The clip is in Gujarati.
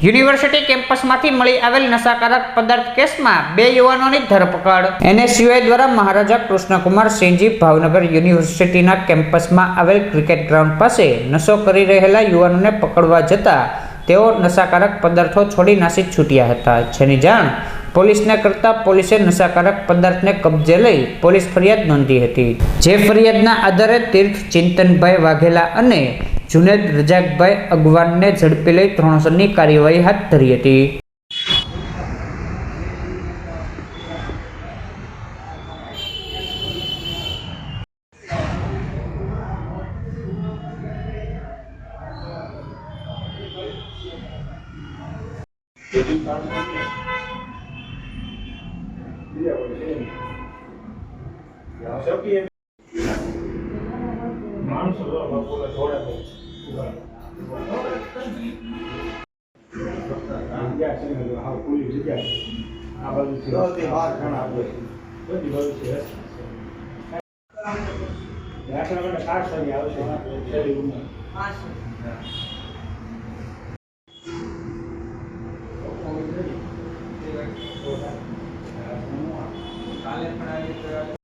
યુનિવર્સિટી કેમ્પસમાંથી મળી આવેલ નશાકારક પદાર્થ કેસમાં 2 યુવાનોની ધરપકડ. NSUI દ્વારા મહારાજા કૃષ્ણકુમાર સિંહજી ભાવનગર યુનિવર્સિટીના કેમ્પસમાં આવેલ ક્રિકેટ ગ્રાઉન્ડ પાસે નશો કરી રહેલા યુવાનોને પકડવા જતા તેઓ નશાકારક પદાર્થો છોડી નાસી છૂટ્યા હતા, જેની જાણ પોલીસને કરતા પોલીસે નશાકારક પદાર્થને કબજે લઈ પોલીસ ફરિયાદ નોંધી હતી. જે ફરિયાદના આધારે તીર્થ ચિંતનભાઈ વાઘેલા અને જુનેદ રજાકભાઈ અગવાનને ઝડપી લઈ ધોરણસરની કાર્યવાહી હાથ ધરી હતી.